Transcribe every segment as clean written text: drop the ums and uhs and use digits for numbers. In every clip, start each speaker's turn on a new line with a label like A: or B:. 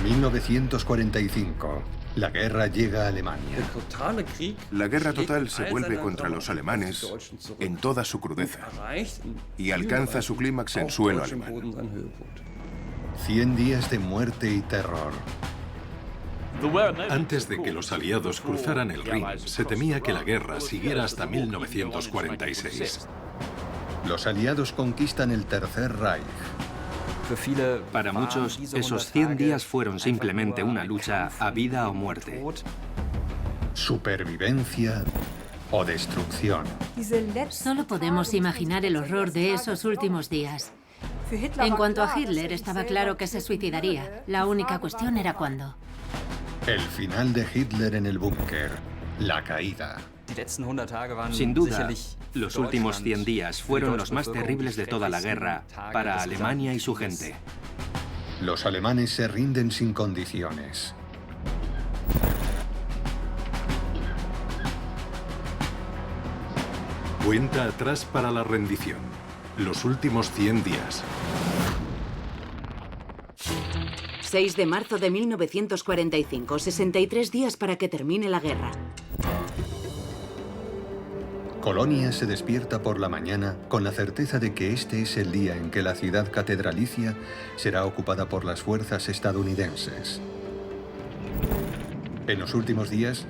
A: 1945. La guerra llega a Alemania.
B: La guerra total se vuelve contra los alemanes en toda su crudeza y alcanza su clímax en suelo alemán.
A: 100 días de muerte y terror.
C: Antes de que los aliados cruzaran el Rin, se temía que la guerra siguiera hasta 1946.
A: Los aliados conquistan el Tercer Reich.
D: Para muchos, esos 100 días fueron simplemente una lucha a vida o muerte.
A: Supervivencia o destrucción.
E: Solo podemos imaginar el horror de esos últimos días. En cuanto a Hitler, estaba claro que se suicidaría. La única cuestión era cuándo.
A: El final de Hitler en el búnker. La caída.
D: Sin duda, los últimos 100 días fueron los más terribles de toda la guerra para Alemania y su gente.
A: Los alemanes se rinden sin condiciones.
C: Cuenta atrás para la rendición. Los últimos 100 días.
F: 6 de marzo de 1945, 63 días para que termine la guerra.
A: Colonia se despierta por la mañana con la certeza de que este es el día en que la ciudad catedralicia será ocupada por las fuerzas estadounidenses. En los últimos días,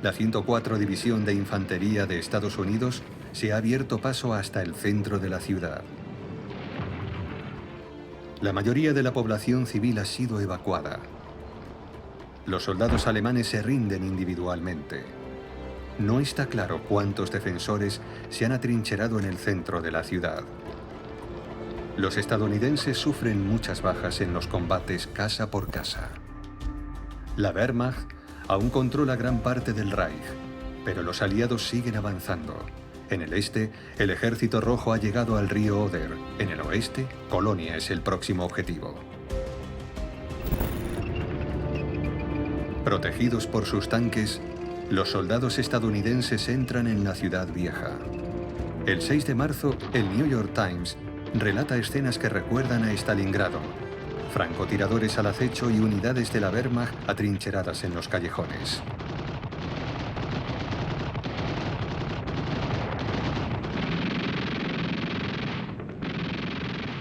A: la 104 División de Infantería de Estados Unidos se ha abierto paso hasta el centro de la ciudad. La mayoría de la población civil ha sido evacuada. Los soldados alemanes se rinden individualmente. No está claro cuántos defensores se han atrincherado en el centro de la ciudad. Los estadounidenses sufren muchas bajas en los combates casa por casa. La Wehrmacht aún controla gran parte del Reich, pero los aliados siguen avanzando. En el este, el Ejército Rojo ha llegado al río Oder. En el oeste, Colonia es el próximo objetivo. Protegidos por sus tanques, los soldados estadounidenses entran en la ciudad vieja. El 6 de marzo, el New York Times relata escenas que recuerdan a Stalingrado. Francotiradores al acecho y unidades de la Wehrmacht atrincheradas en los callejones.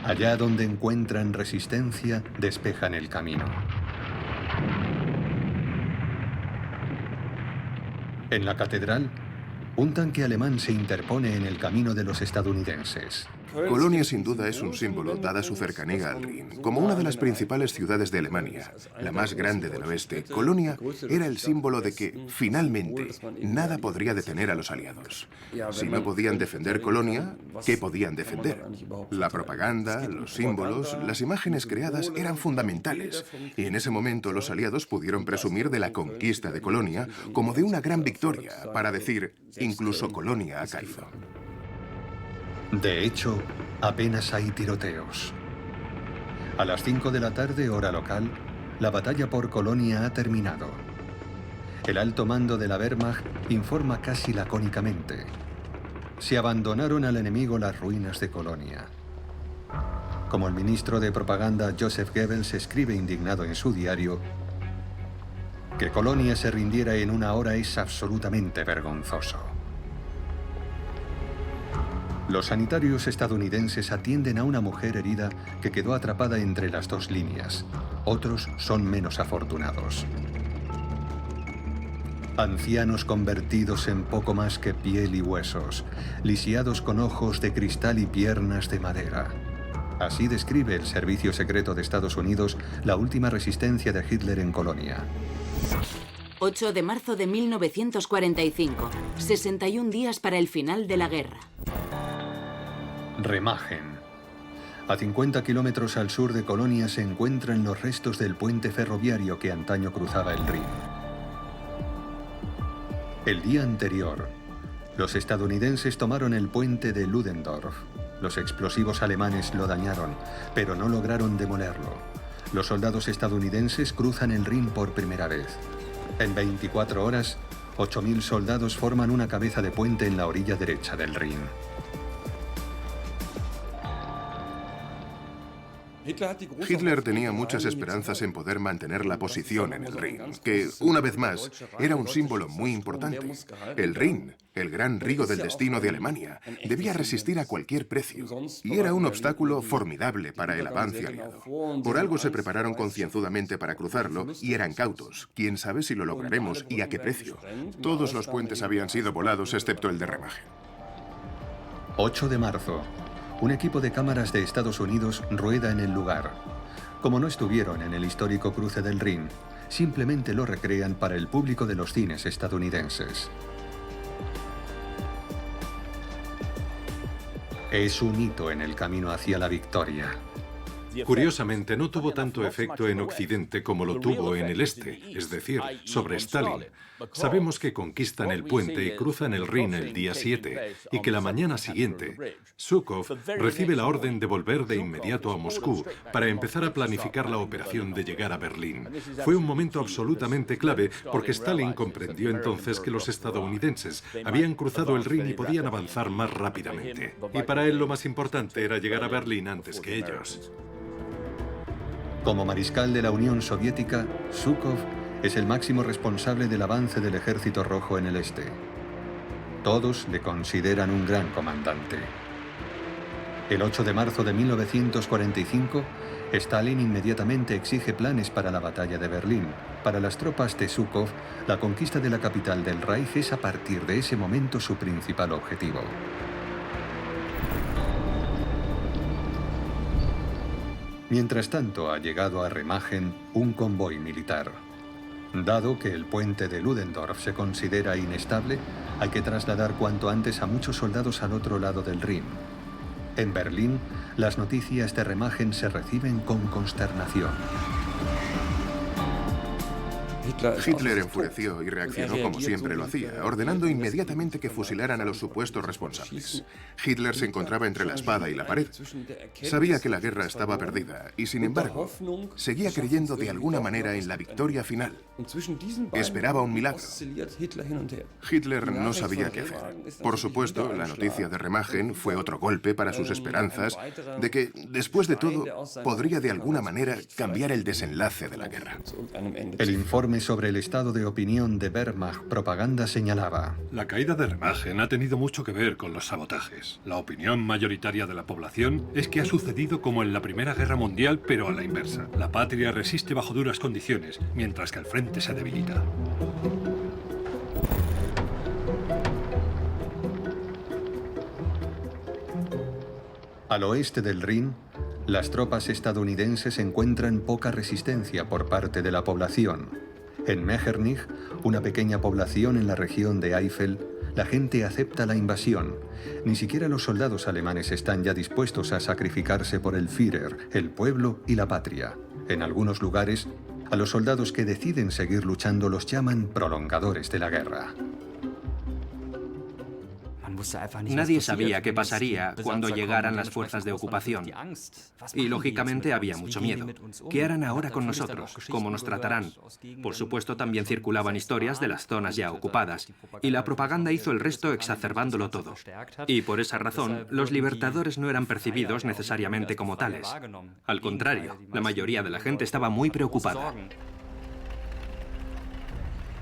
A: Allá donde encuentran resistencia, despejan el camino. En la catedral, un tanque alemán se interpone en el camino de los estadounidenses.
B: Colonia sin duda es un símbolo, dada su cercanía al Rin. Como una de las principales ciudades de Alemania, la más grande del oeste, Colonia era el símbolo de que, finalmente, nada podría detener a los aliados. Si no podían defender Colonia, ¿qué podían defender? La propaganda, los símbolos, las imágenes creadas eran fundamentales. Y en ese momento los aliados pudieron presumir de la conquista de Colonia como de una gran victoria, para decir, incluso Colonia ha caído.
A: De hecho, apenas hay tiroteos. A las 5 de la tarde, hora local, la batalla por Colonia ha terminado. El alto mando de la Wehrmacht informa casi lacónicamente. Se abandonaron al enemigo las ruinas de Colonia. Como el ministro de propaganda Joseph Goebbels escribe indignado en su diario, que Colonia se rindiera en una hora es absolutamente vergonzoso. Los sanitarios estadounidenses atienden a una mujer herida que quedó atrapada entre las dos líneas. Otros son menos afortunados. Ancianos convertidos en poco más que piel y huesos, lisiados con ojos de cristal y piernas de madera. Así describe el Servicio Secreto de Estados Unidos la última resistencia de Hitler en Colonia.
F: 8 de marzo de 1945, 61 días para el final de la guerra.
A: Remagen. A 50 kilómetros al sur de Colonia se encuentran los restos del puente ferroviario que antaño cruzaba el Rin. El día anterior, los estadounidenses tomaron el puente de Ludendorff. Los explosivos alemanes lo dañaron, pero no lograron demolerlo. Los soldados estadounidenses cruzan el Rin por primera vez. En 24 horas, 8.000 soldados forman una cabeza de puente en la orilla derecha del Rin.
B: Hitler tenía muchas esperanzas en poder mantener la posición en el Rin, que, una vez más, era un símbolo muy importante. El Rin, el gran río del destino de Alemania, debía resistir a cualquier precio, y era un obstáculo formidable para el avance aliado. Por algo se prepararon concienzudamente para cruzarlo, y eran cautos. Quién sabe si lo lograremos y a qué precio. Todos los puentes habían sido volados, excepto el de Remagen.
A: 8 de marzo. Un equipo de cámaras de Estados Unidos rueda en el lugar. Como no estuvieron en el histórico cruce del Rin, simplemente lo recrean para el público de los cines estadounidenses. Es un hito en el camino hacia la victoria.
C: Curiosamente, no tuvo tanto efecto en Occidente como lo tuvo en el Este, es decir, sobre Stalin. Sabemos que conquistan el puente y cruzan el Rin el día 7, y que la mañana siguiente, Zhukov recibe la orden de volver de inmediato a Moscú para empezar a planificar la operación de llegar a Berlín. Fue un momento absolutamente clave porque Stalin comprendió entonces que los estadounidenses habían cruzado el Rin y podían avanzar más rápidamente. Y para él lo más importante era llegar a Berlín antes que ellos.
A: Como mariscal de la Unión Soviética, Zhukov es el máximo responsable del avance del Ejército Rojo en el este. Todos le consideran un gran comandante. El 8 de marzo de 1945, Stalin inmediatamente exige planes para la batalla de Berlín. Para las tropas de Zhukov, la conquista de la capital del Reich es a partir de ese momento su principal objetivo. Mientras tanto, ha llegado a Remagen un convoy militar. Dado que el puente de Ludendorff se considera inestable, hay que trasladar cuanto antes a muchos soldados al otro lado del Rin. En Berlín, las noticias de Remagen se reciben con consternación.
B: Hitler enfureció y reaccionó como siempre lo hacía, ordenando inmediatamente que fusilaran a los supuestos responsables. Hitler se encontraba entre la espada y la pared. Sabía que la guerra estaba perdida y, sin embargo, seguía creyendo de alguna manera en la victoria final. Esperaba un milagro. Hitler no sabía qué hacer. Por supuesto, la noticia de Remagen fue otro golpe para sus esperanzas de que, después de todo, podría de alguna manera cambiar el desenlace de la guerra.
A: El informe sobre el estado de opinión de Wehrmacht Propaganda señalaba:
G: la caída de Remagen ha tenido mucho que ver con los sabotajes. La opinión mayoritaria de la población es que ha sucedido como en la Primera Guerra Mundial, pero a la inversa. La patria resiste bajo duras condiciones, mientras que el frente se debilita.
A: Al oeste del Rin, las tropas estadounidenses encuentran poca resistencia por parte de la población. En Metternich, una pequeña población en la región de Eifel, la gente acepta la invasión. Ni siquiera los soldados alemanes están ya dispuestos a sacrificarse por el Führer, el pueblo y la patria. En algunos lugares, a los soldados que deciden seguir luchando los llaman prolongadores de la guerra.
D: Nadie sabía qué pasaría cuando llegaran las fuerzas de ocupación. Y lógicamente había mucho miedo. ¿Qué harán ahora con nosotros? ¿Cómo nos tratarán? Por supuesto, también circulaban historias de las zonas ya ocupadas. Y la propaganda hizo el resto exacerbándolo todo. Y por esa razón, los libertadores no eran percibidos necesariamente como tales. Al contrario, la mayoría de la gente estaba muy preocupada.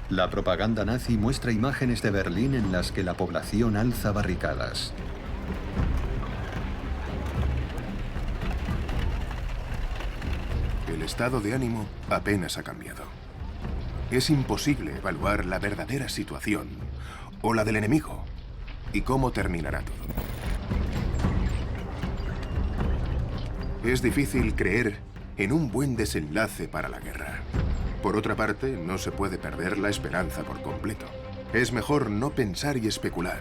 A: La propaganda nazi muestra imágenes de Berlín en las que la población alza barricadas.
B: El estado de ánimo apenas ha cambiado. Es imposible evaluar la verdadera situación o la del enemigo y cómo terminará todo. Es difícil creer en un buen desenlace para la guerra. Por otra parte, no se puede perder la esperanza por completo. Es mejor no pensar y especular,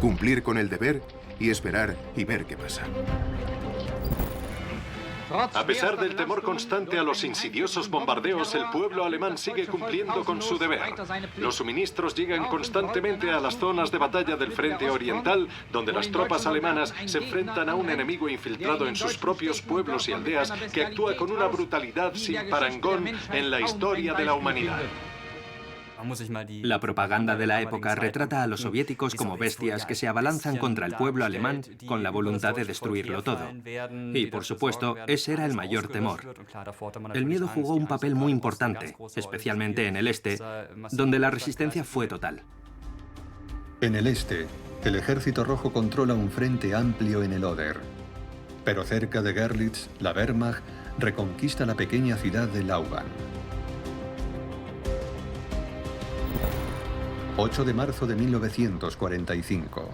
B: cumplir con el deber y esperar y ver qué pasa.
C: A pesar del temor constante a los insidiosos bombardeos, el pueblo alemán sigue cumpliendo con su deber. Los suministros llegan constantemente a las zonas de batalla del frente oriental, donde las tropas alemanas se enfrentan a un enemigo infiltrado en sus propios pueblos y aldeas que actúa con una brutalidad sin parangón en la historia de la humanidad.
D: La propaganda de la época retrata a los soviéticos como bestias que se abalanzan contra el pueblo alemán con la voluntad de destruirlo todo. Y, por supuesto, ese era el mayor temor. El miedo jugó un papel muy importante, especialmente en el este, donde la resistencia fue total.
A: En el este, el Ejército Rojo controla un frente amplio en el Oder. Pero cerca de Görlitz, la Wehrmacht reconquista la pequeña ciudad de Lauban. 8 de marzo de 1945.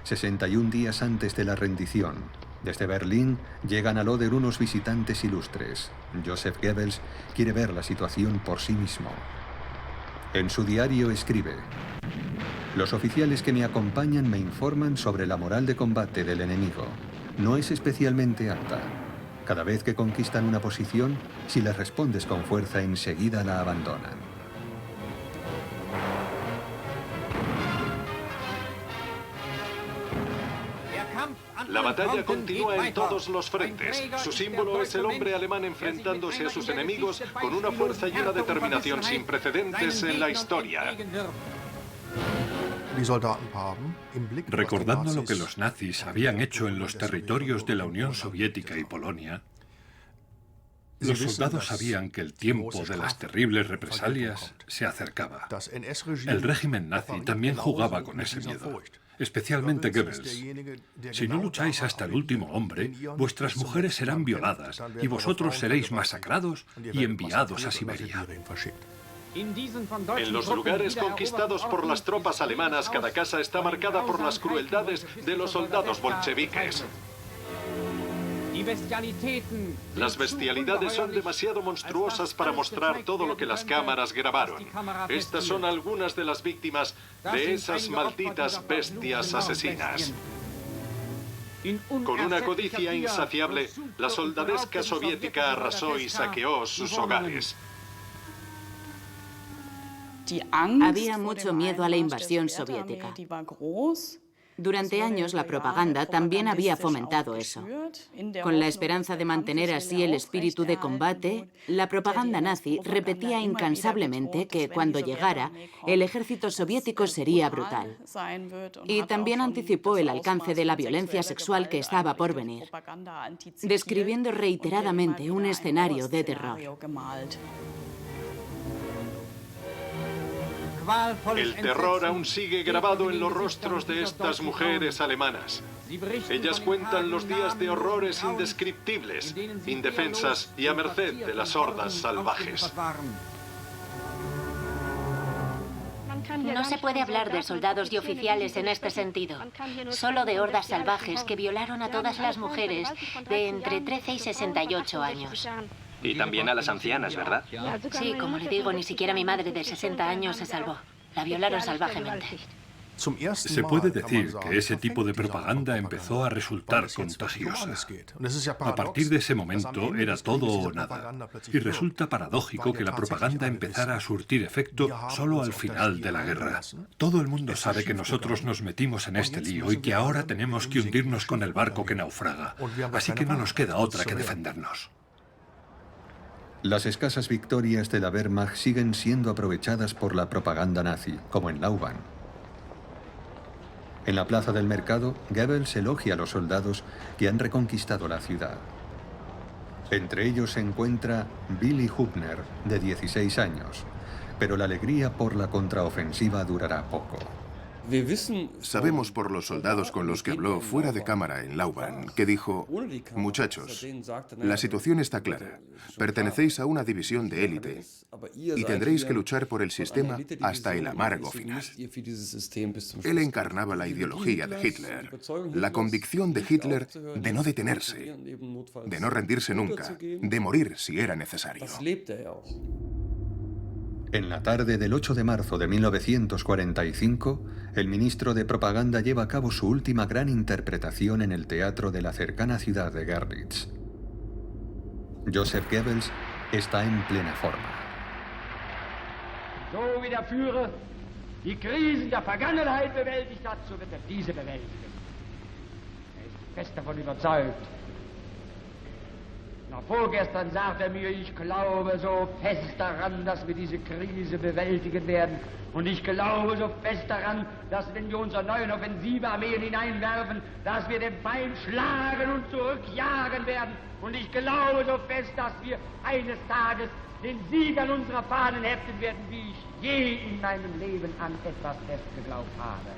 A: 61 días antes de la rendición. Desde Berlín llegan al Oder unos visitantes ilustres. Joseph Goebbels quiere ver la situación por sí mismo. En su diario escribe: los oficiales que me acompañan me informan sobre la moral de combate del enemigo. No es especialmente alta. Cada vez que conquistan una posición, si les respondes con fuerza, enseguida la abandonan.
C: La batalla continúa en todos los frentes. Su símbolo es el hombre alemán enfrentándose a sus enemigos con una fuerza y una determinación sin precedentes en la historia.
G: Recordando lo que los nazis habían hecho en los territorios de la Unión Soviética y Polonia, los soldados sabían que el tiempo de las terribles represalias se acercaba. El régimen nazi también jugaba con ese miedo, especialmente Goebbels. Si no lucháis hasta el último hombre, vuestras mujeres serán violadas y vosotros seréis masacrados y enviados a Siberia.
C: En los lugares conquistados por las tropas alemanas, cada casa está marcada por las crueldades de los soldados bolcheviques. Las bestialidades son demasiado monstruosas para mostrar todo lo que las cámaras grabaron. Estas son algunas de las víctimas de esas malditas bestias asesinas. Con una codicia insaciable, la soldadesca soviética arrasó y saqueó sus hogares.
F: Había mucho miedo a la invasión soviética. Durante años la propaganda también había fomentado eso. Con la esperanza de mantener así el espíritu de combate, la propaganda nazi repetía incansablemente que cuando llegara, el ejército soviético sería brutal. Y también anticipó el alcance de la violencia sexual que estaba por venir, describiendo reiteradamente un escenario de terror.
C: El terror aún sigue grabado en los rostros de estas mujeres alemanas. Ellas cuentan los días de horrores indescriptibles, indefensas y a merced de las hordas salvajes.
E: No se puede hablar de soldados y oficiales en este sentido, solo de hordas salvajes que violaron a todas las mujeres de entre 13 y 68 años.
D: Y también a las ancianas, ¿verdad?
E: Sí, como le digo, ni siquiera mi madre de 60 años se salvó. La violaron salvajemente.
G: Se puede decir que ese tipo de propaganda empezó a resultar contagiosa. A partir de ese momento era todo o nada. Y resulta paradójico que la propaganda empezara a surtir efecto solo al final de la guerra. Todo el mundo sabe que nosotros nos metimos en este lío y que ahora tenemos que hundirnos con el barco que naufraga. Así que no nos queda otra que defendernos.
A: Las escasas victorias de la Wehrmacht siguen siendo aprovechadas por la propaganda nazi, como en Lauban. En la plaza del mercado, Goebbels elogia a los soldados que han reconquistado la ciudad. Entre ellos se encuentra Willy Hubner, de 16 años, pero la alegría por la contraofensiva durará poco.
B: Sabemos por los soldados con los que habló fuera de cámara en Lauban, que dijo: muchachos, la situación está clara. Pertenecéis a una división de élite y tendréis que luchar por el sistema hasta el amargo final. Él encarnaba la ideología de Hitler, la convicción de Hitler de no detenerse, de no rendirse nunca, de morir si era necesario.
A: En la tarde del 8 de marzo de 1945, el ministro de Propaganda lleva a cabo su última gran interpretación en el teatro de la cercana ciudad de Görlitz. Joseph Goebbels está en plena forma.
H: So wie der Führer die Krisen der Vergangenheit bewältigt hat, so wird diese bewältigen. Ist fest davon überzeugt. Vorgestern sagte mir, ich glaube so fest daran, dass wir diese Krise bewältigen werden. Und ich glaube so fest daran, dass wenn wir unsere neuen Offensivearmeen hineinwerfen, dass wir den Feind schlagen und zurückjagen werden. Und ich glaube so fest, dass wir eines Tages den Sieg an unserer Fahnen heften werden, wie ich je in meinem Leben an etwas fest geglaubt habe.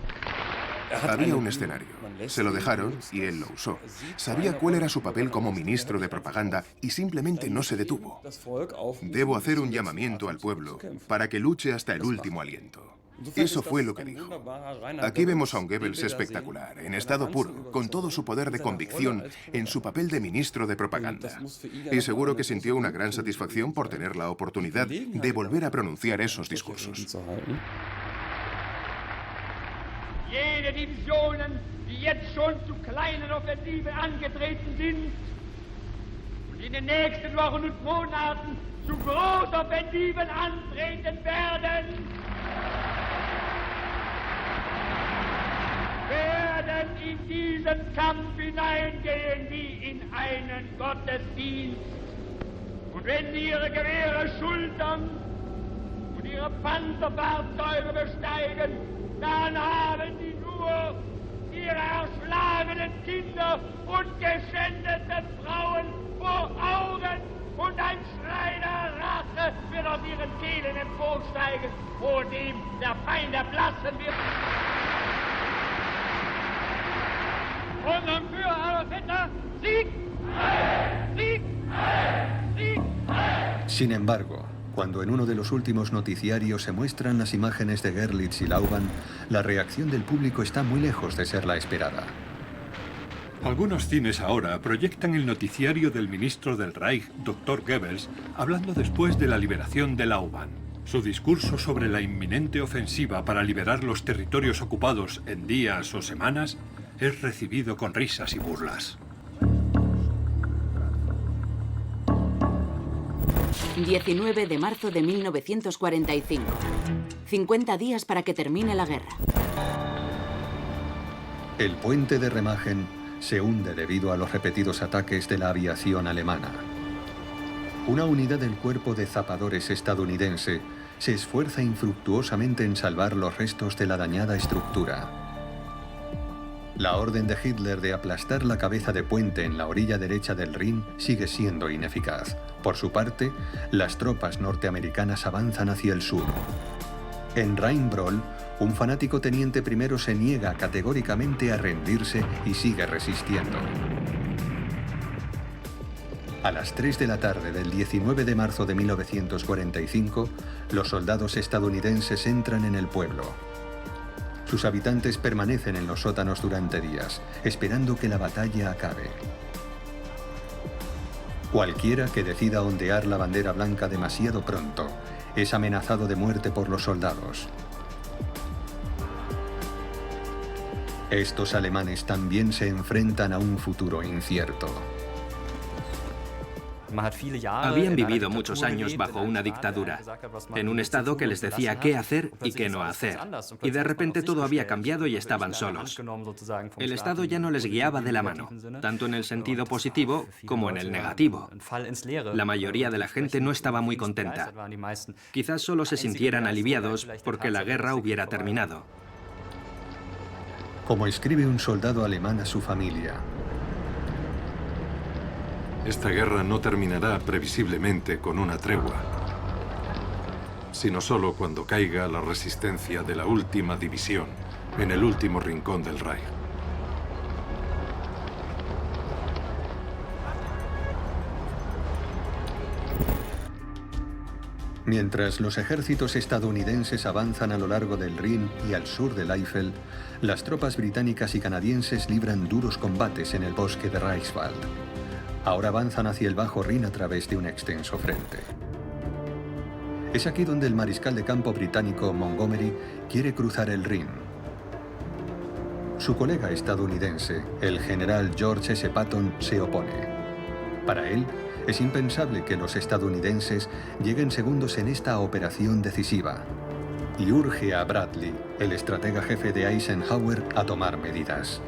B: Había un escenario. Se lo dejaron y él lo usó. Sabía cuál era su papel como ministro de propaganda y simplemente no se detuvo. Debo hacer un llamamiento al pueblo para que luche hasta el último aliento. Eso fue lo que dijo. Aquí vemos a un Goebbels espectacular, en estado puro, con todo su poder de convicción en su papel de ministro de propaganda. Y seguro que sintió una gran satisfacción por tener la oportunidad de volver a pronunciar esos discursos.
H: Jene Divisionen, die jetzt schon zu kleinen Offensiven angetreten sind und in den nächsten Wochen und Monaten zu Großoffensiven antreten werden, werden in diesen Kampf hineingehen wie in einen Gottesdienst. Und wenn sie ihre Gewehre schultern und ihre Panzerfahrzeuge besteigen, dann haben sie nur ihre erschlagenen Kinder und geschändeten Frauen vor Augen und ein Schrei der Rache wird aus ihren Kehlen emporsteigen, vor dem der Feind erblassen wird. Unseren Führer Adolf Hitler, Sieg! Sieg! Sieg!
A: Sin embargo, cuando en uno de los últimos noticiarios se muestran las imágenes de Goeritz y Lauban, la reacción del público está muy lejos de ser la esperada.
G: Algunos cines ahora proyectan el noticiario del ministro del Reich, Dr. Goebbels, hablando después de la liberación de Lauban. Su discurso sobre la inminente ofensiva para liberar los territorios ocupados en días o semanas es recibido con risas y burlas.
F: 19 de marzo de 1945. 50 días para que termine la guerra.
A: El puente de Remagen se hunde debido a los repetidos ataques de la aviación alemana. Una unidad del cuerpo de zapadores estadounidense se esfuerza infructuosamente en salvar los restos de la dañada estructura. La orden de Hitler de aplastar la cabeza de puente en la orilla derecha del Rin sigue siendo ineficaz. Por su parte, las tropas norteamericanas avanzan hacia el sur. En Rheinbrohl, un fanático teniente primero se niega categóricamente a rendirse y sigue resistiendo. A las 3 de la tarde del 19 de marzo de 1945, los soldados estadounidenses entran en el pueblo. Sus habitantes permanecen en los sótanos durante días, esperando que la batalla acabe. Cualquiera que decida ondear la bandera blanca demasiado pronto es amenazado de muerte por los soldados. Estos alemanes también se enfrentan a un futuro incierto.
D: Habían vivido muchos años bajo una dictadura, en un estado que les decía qué hacer y qué no hacer. Y de repente todo había cambiado y estaban solos. El Estado ya no les guiaba de la mano, tanto en el sentido positivo como en el negativo. La mayoría de la gente no estaba muy contenta. Quizás solo se sintieran aliviados porque la guerra hubiera terminado.
A: Como escribe un soldado alemán a su familia:
C: esta guerra no terminará previsiblemente con una tregua, sino solo cuando caiga la resistencia de la última división en el último rincón del Reich.
A: Mientras los ejércitos estadounidenses avanzan a lo largo del Rin y al sur del Eifel, las tropas británicas y canadienses libran duros combates en el bosque de Reichswald. Ahora avanzan hacia el Bajo Rin a través de un extenso frente. Es aquí donde el mariscal de campo británico Montgomery quiere cruzar el Rin. Su colega estadounidense, el general George S. Patton, se opone. Para él, es impensable que los estadounidenses lleguen segundos en esta operación decisiva, y urge a Bradley, el estratega jefe de Eisenhower, a tomar medidas.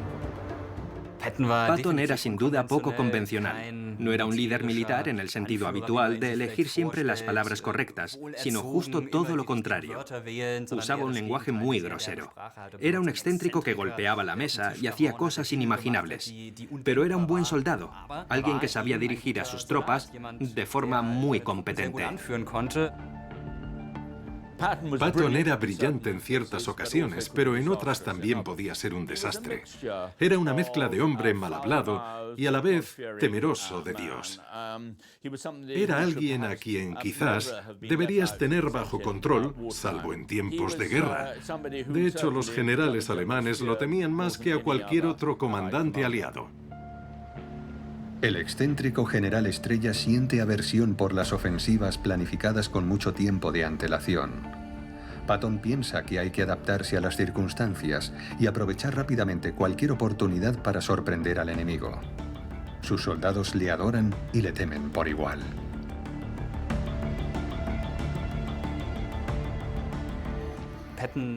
D: Patton era sin duda poco convencional. No era un líder militar en el sentido habitual de elegir siempre las palabras correctas, sino justo todo lo contrario. Usaba un lenguaje muy grosero. Era un excéntrico que golpeaba la mesa y hacía cosas inimaginables. Pero era un buen soldado, alguien que sabía dirigir a sus tropas de forma muy competente.
C: Patton era brillante en ciertas ocasiones, pero en otras también podía ser un desastre. Era una mezcla de hombre mal hablado y a la vez temeroso de Dios. Era alguien a quien quizás deberías tener bajo control, salvo en tiempos de guerra. De hecho, los generales alemanes lo temían más que a cualquier otro comandante aliado.
A: El excéntrico general Estrella siente aversión por las ofensivas planificadas con mucho tiempo de antelación. Patton piensa que hay que adaptarse a las circunstancias y aprovechar rápidamente cualquier oportunidad para sorprender al enemigo. Sus soldados le adoran y le temen por igual.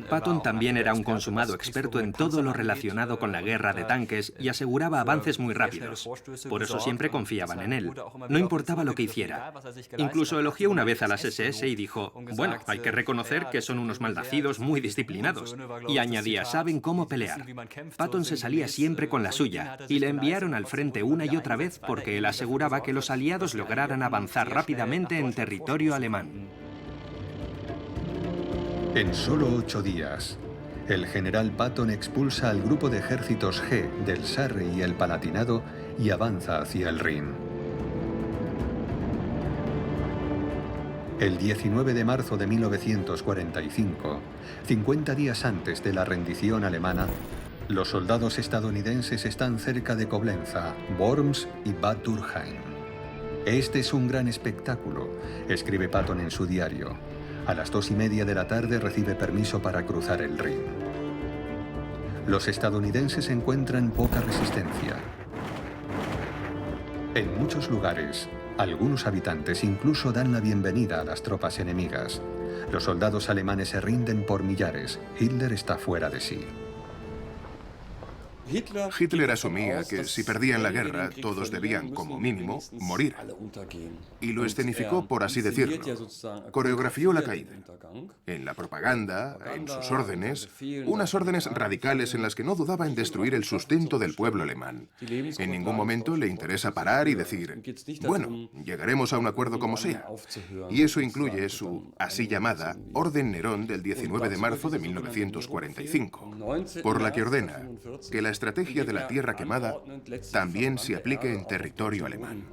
D: Patton también era un consumado experto en todo lo relacionado con la guerra de tanques y aseguraba avances muy rápidos. Por eso siempre confiaban en él. No importaba lo que hiciera. Incluso elogió una vez a las SS y dijo, bueno, hay que reconocer que son unos malnacidos muy disciplinados. Y añadía, saben cómo pelear. Patton se salía siempre con la suya y le enviaron al frente una y otra vez porque él aseguraba que los aliados lograran avanzar rápidamente en territorio alemán.
A: En solo 8 días, el general Patton expulsa al grupo de ejércitos G del Sarre y el Palatinado y avanza hacia el Rin. El 19 de marzo de 1945, 50 días antes de la rendición alemana, los soldados estadounidenses están cerca de Coblenza, Worms y Bad Dürkheim. Este es un gran espectáculo, escribe Patton en su diario. A las 2:30 de la tarde recibe permiso para cruzar el Rin. Los estadounidenses encuentran poca resistencia. En muchos lugares, algunos habitantes incluso dan la bienvenida a las tropas enemigas. Los soldados alemanes se rinden por millares. Hitler está fuera de sí.
B: Hitler asumía que si perdían la guerra, todos debían, como mínimo, morir. Y lo escenificó, por así decirlo. Coreografió la caída. En la propaganda, en sus órdenes, unas órdenes radicales en las que no dudaba en destruir el sustento del pueblo alemán. En ningún momento le interesa parar y decir, bueno, llegaremos a un acuerdo como sea. Y eso incluye su así llamada Orden Nerón del 19 de marzo de 1945, por la que ordena que la estrategia de la tierra quemada también se aplique en territorio alemán.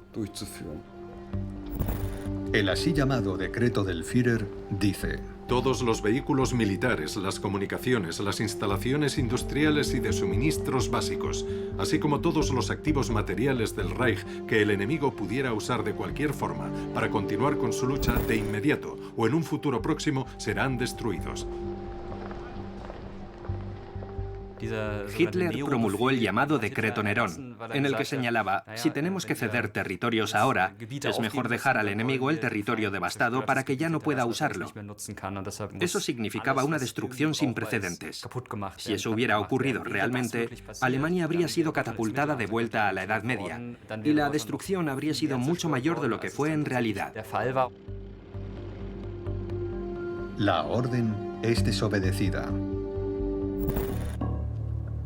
A: El así llamado decreto del Führer dice:
C: todos los vehículos militares, las comunicaciones, las instalaciones industriales y de suministros básicos, así como todos los activos materiales del Reich que el enemigo pudiera usar de cualquier forma para continuar con su lucha de inmediato o en un futuro próximo, serán destruidos.
D: Hitler promulgó el llamado Decreto Nerón, en el que señalaba, si tenemos que ceder territorios ahora, es mejor dejar al enemigo el territorio devastado para que ya no pueda usarlo. Eso significaba una destrucción sin precedentes. Si eso hubiera ocurrido realmente, Alemania habría sido catapultada de vuelta a la Edad Media, y la destrucción habría sido mucho mayor de lo que fue en realidad.
A: La orden es desobedecida.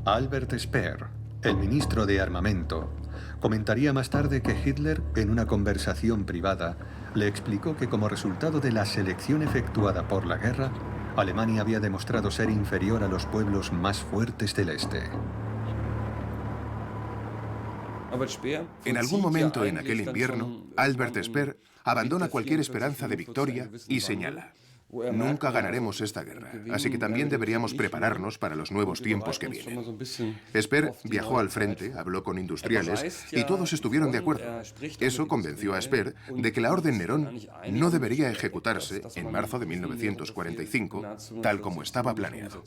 A: Albert Speer, el ministro de Armamento, comentaría más tarde que Hitler, en una conversación privada, le explicó que como resultado de la selección efectuada por la guerra, Alemania había demostrado ser inferior a los pueblos más fuertes del este.
B: En algún momento en aquel invierno, Albert Speer abandona cualquier esperanza de victoria y señala: nunca ganaremos esta guerra, así que también deberíamos prepararnos para los nuevos tiempos que vienen. Speer viajó al frente, habló con industriales y todos estuvieron de acuerdo. Eso convenció a Speer de que la Orden Nerón no debería ejecutarse en marzo de 1945, tal como estaba planeado.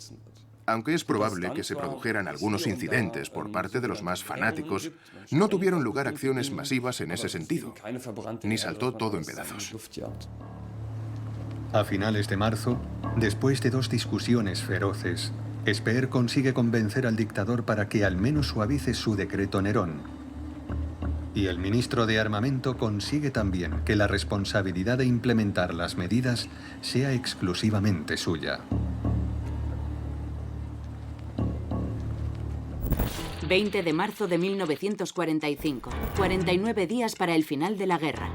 B: Aunque es probable que se produjeran algunos incidentes por parte de los más fanáticos, no tuvieron lugar acciones masivas en ese sentido, ni saltó todo en pedazos.
A: A finales de marzo, después de 2 discusiones feroces, Speer consigue convencer al dictador para que al menos suavice su decreto Nerón. Y el ministro de Armamento consigue también que la responsabilidad de implementar las medidas sea exclusivamente suya.
F: 20 de marzo de 1945. 49 días para el final de la guerra.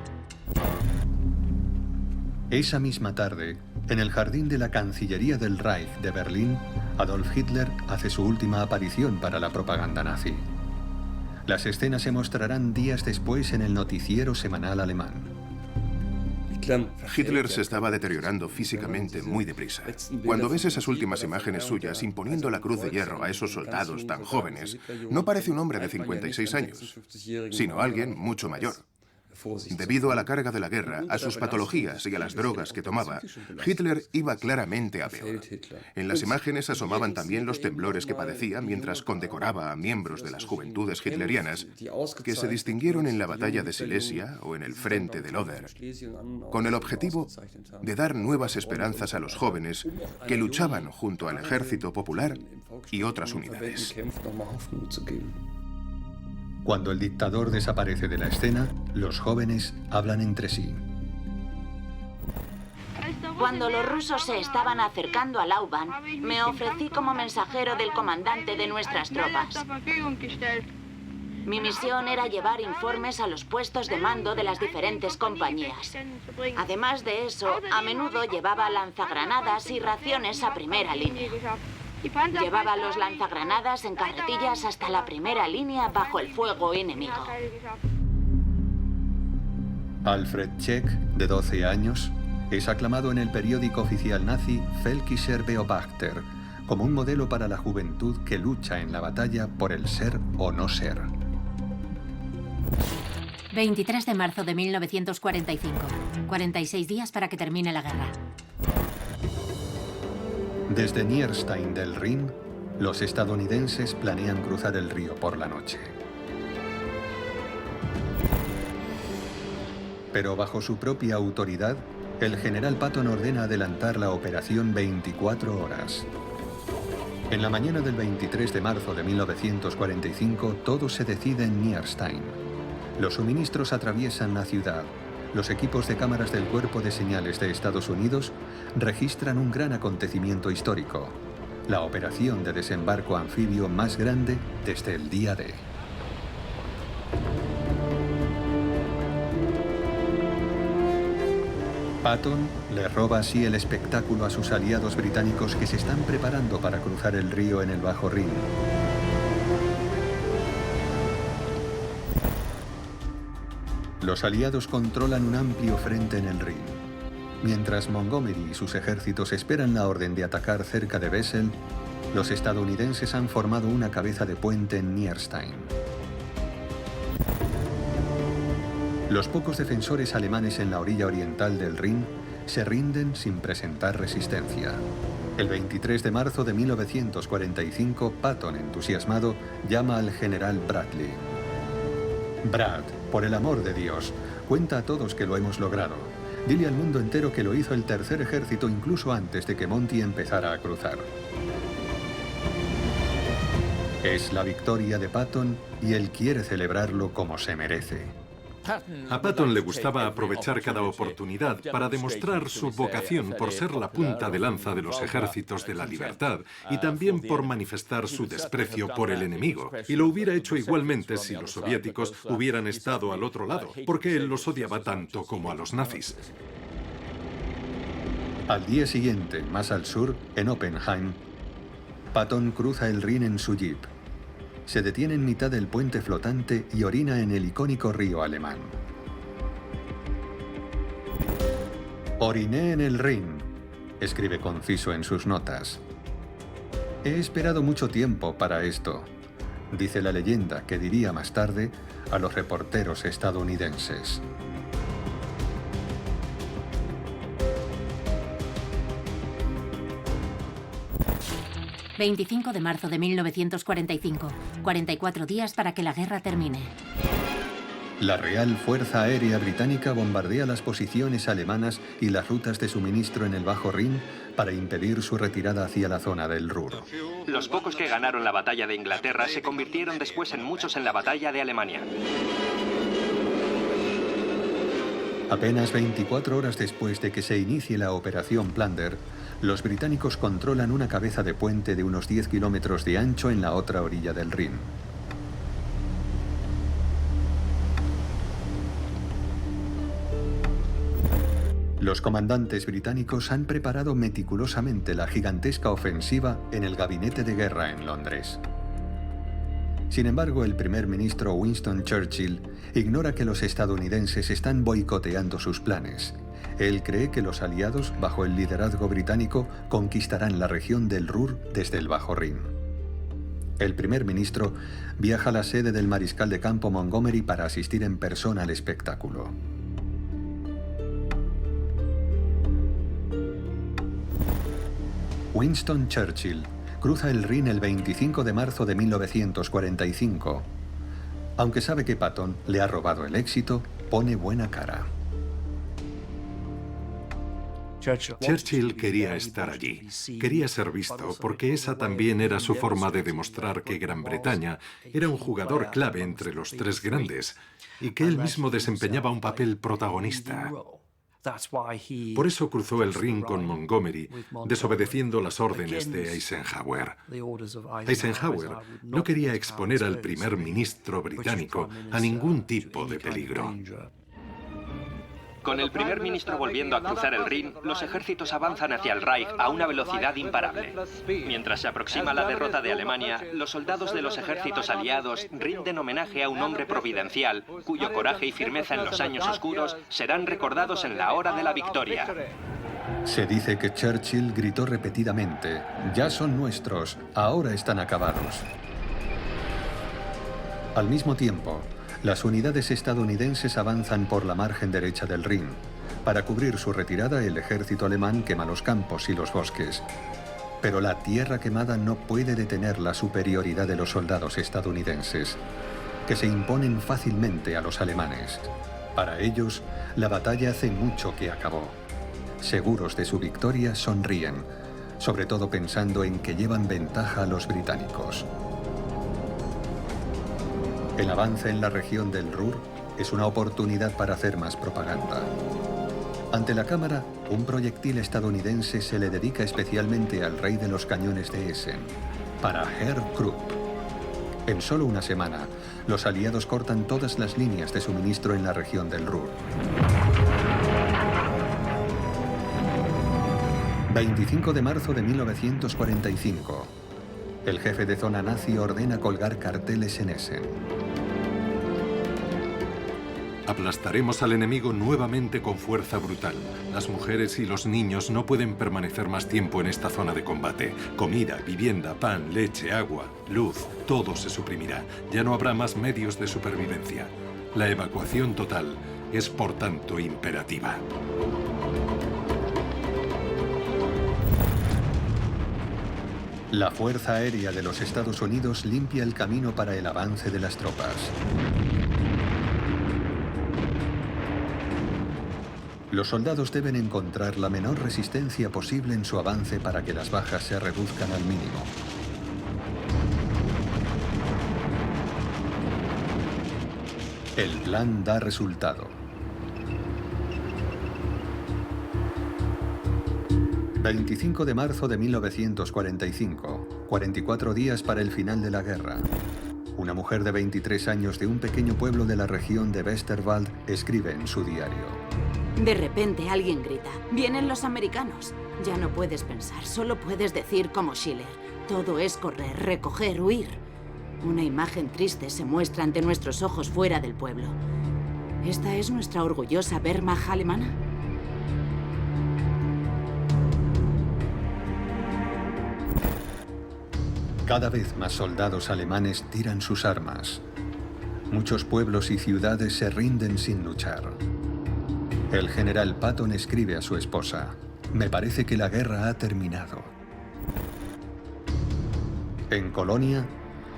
A: Esa misma tarde, en el jardín de la Cancillería del Reich de Berlín, Adolf Hitler hace su última aparición para la propaganda nazi. Las escenas se mostrarán días después en el noticiero semanal alemán.
B: Hitler se estaba deteriorando físicamente muy deprisa. Cuando ves esas últimas imágenes suyas imponiendo la cruz de hierro a esos soldados tan jóvenes, no parece un hombre de 56 años, sino alguien mucho mayor. Debido a la carga de la guerra, a sus patologías y a las drogas que tomaba, Hitler iba claramente a peor. En las imágenes asomaban también los temblores que padecía mientras condecoraba a miembros de las juventudes hitlerianas que se distinguieron en la batalla de Silesia o en el frente del Oder, con el objetivo de dar nuevas esperanzas a los jóvenes que luchaban junto al Ejército Popular y otras unidades.
A: Cuando el dictador desaparece de la escena, los jóvenes hablan entre sí.
F: Cuando los rusos se estaban acercando a Lauban, me ofrecí como mensajero del comandante de nuestras tropas. Mi misión era llevar informes a los puestos de mando de las diferentes compañías. Además de eso, a menudo llevaba lanzagranadas y raciones a primera línea. Llevaba los lanzagranadas en carretillas hasta la primera línea bajo el fuego enemigo.
A: Alfred Check, de 12 años, es aclamado en el periódico oficial nazi Völkischer Beobachter como un modelo para la juventud que lucha en la batalla por el ser o no ser.
E: 23 de marzo de 1945. 46 días para que termine la guerra.
A: Desde Nierstein del Rin, los estadounidenses planean cruzar el río por la noche. Pero bajo su propia autoridad, el general Patton ordena adelantar la operación 24 horas. En la mañana del 23 de marzo de 1945, todo se decide en Nierstein. Los suministros atraviesan la ciudad. Los equipos de cámaras del Cuerpo de Señales de Estados Unidos registran un gran acontecimiento histórico, la operación de desembarco anfibio más grande desde el día D. Patton le roba así el espectáculo a sus aliados británicos que se están preparando para cruzar el río en el Bajo Rin. Los aliados controlan un amplio frente en el Rin. Mientras Montgomery y sus ejércitos esperan la orden de atacar cerca de Wesel, los estadounidenses han formado una cabeza de puente en Nierstein. Los pocos defensores alemanes en la orilla oriental del Rin se rinden sin presentar resistencia. El 23 de marzo de 1945, Patton, entusiasmado, llama al general Bradley. Brad, por el amor de Dios, cuenta a todos que lo hemos logrado. Dile al mundo entero que lo hizo el tercer ejército incluso antes de que Monty empezara a cruzar. Es la victoria de Patton y él quiere celebrarlo como se merece.
C: A Patton le gustaba aprovechar cada oportunidad para demostrar su vocación por ser la punta de lanza de los ejércitos de la libertad y también por manifestar su desprecio por el enemigo. Y lo hubiera hecho igualmente si los soviéticos hubieran estado al otro lado, porque él los odiaba tanto como a los nazis.
A: Al día siguiente, más al sur, en Oppenheim, Patton cruza el Rin en su jeep. Se detiene en mitad del puente flotante y orina en el icónico río alemán. Oriné en el Rin, escribe conciso en sus notas. He esperado mucho tiempo para esto, dice la leyenda que diría más tarde a los reporteros estadounidenses.
E: ...25 de marzo de 1945... ...44 días para que la guerra termine.
A: La Real Fuerza Aérea Británica bombardea las posiciones alemanas y las rutas de suministro en el Bajo Rin para impedir su retirada hacia la zona del Ruhr.
D: Los pocos que ganaron la batalla de Inglaterra se convirtieron después en muchos en la batalla de Alemania.
A: Apenas 24 horas después de que se inicie la Operación Plunder, los británicos controlan una cabeza de puente de unos 10 kilómetros de ancho en la otra orilla del Rin. Los comandantes británicos han preparado meticulosamente la gigantesca ofensiva en el gabinete de guerra en Londres. Sin embargo, el primer ministro Winston Churchill ignora que los estadounidenses están boicoteando sus planes. Él cree que los aliados, bajo el liderazgo británico, conquistarán la región del Ruhr desde el Bajo Rin. El primer ministro viaja a la sede del mariscal de campo Montgomery para asistir en persona al espectáculo. Winston Churchill cruza el Rin el 25 de marzo de 1945. Aunque sabe que Patton le ha robado el éxito, pone buena cara.
C: Churchill quería estar allí, quería ser visto, porque esa también era su forma de demostrar que Gran Bretaña era un jugador clave entre los tres grandes y que él mismo desempeñaba un papel protagonista. Por eso cruzó el Rin con Montgomery, desobedeciendo las órdenes de Eisenhower. Eisenhower no quería exponer al primer ministro británico a ningún tipo de peligro.
D: Con el primer ministro volviendo a cruzar el Rin, los ejércitos avanzan hacia el Reich a una velocidad imparable. Mientras se aproxima la derrota de Alemania, los soldados de los ejércitos aliados rinden homenaje a un hombre providencial, cuyo coraje y firmeza en los años oscuros serán recordados en la hora de la victoria.
A: Se dice que Churchill gritó repetidamente: «Ya son nuestros, ahora están acabados». Al mismo tiempo, las unidades estadounidenses avanzan por la margen derecha del Rin. Para cubrir su retirada, el ejército alemán quema los campos y los bosques. Pero la tierra quemada no puede detener la superioridad de los soldados estadounidenses, que se imponen fácilmente a los alemanes. Para ellos, la batalla hace mucho que acabó. Seguros de su victoria, sonríen, sobre todo pensando en que llevan ventaja a los británicos. El avance en la región del Ruhr es una oportunidad para hacer más propaganda. Ante la cámara, un proyectil estadounidense se le dedica especialmente al rey de los cañones de Essen, para Herr Krupp. En solo una semana, los aliados cortan todas las líneas de suministro en la región del Ruhr. 25 de marzo de 1945. El jefe de zona nazi ordena colgar carteles en Essen.
C: Aplastaremos al enemigo nuevamente con fuerza brutal. Las mujeres y los niños no pueden permanecer más tiempo en esta zona de combate. Comida, vivienda, pan, leche, agua, luz, todo se suprimirá. Ya no habrá más medios de supervivencia. La evacuación total es, por tanto, imperativa.
A: La Fuerza Aérea de los Estados Unidos limpia el camino para el avance de las tropas. Los soldados deben encontrar la menor resistencia posible en su avance para que las bajas se reduzcan al mínimo. El plan da resultado. 25 de marzo de 1945, 44 días para el final de la guerra. Una mujer de 23 años de un pequeño pueblo de la región de Westerwald escribe en su diario.
F: De repente alguien grita: «¡Vienen los americanos!». Ya no puedes pensar, solo puedes decir como Schiller: todo es correr, recoger, huir. Una imagen triste se muestra ante nuestros ojos fuera del pueblo. ¿Esta es nuestra orgullosa Wehrmacht alemana?
A: Cada vez más soldados alemanes tiran sus armas. Muchos pueblos y ciudades se rinden sin luchar. El general Patton escribe a su esposa: «Me parece que la guerra ha terminado». En Colonia,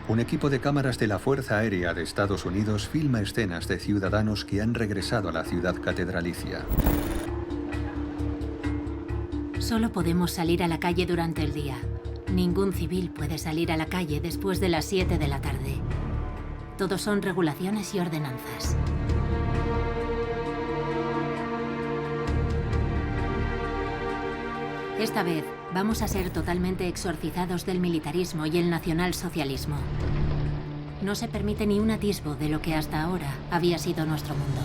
A: Un equipo de cámaras de la Fuerza Aérea de Estados Unidos filma escenas de ciudadanos que han regresado a la ciudad catedralicia.
E: Solo podemos salir a la calle durante el día. Ningún civil puede salir a la calle después de las 7 de la tarde. Todo son regulaciones y ordenanzas. Esta vez vamos a ser totalmente exorcizados del militarismo y el nacionalsocialismo. No se permite ni un atisbo de lo que hasta ahora había sido nuestro mundo.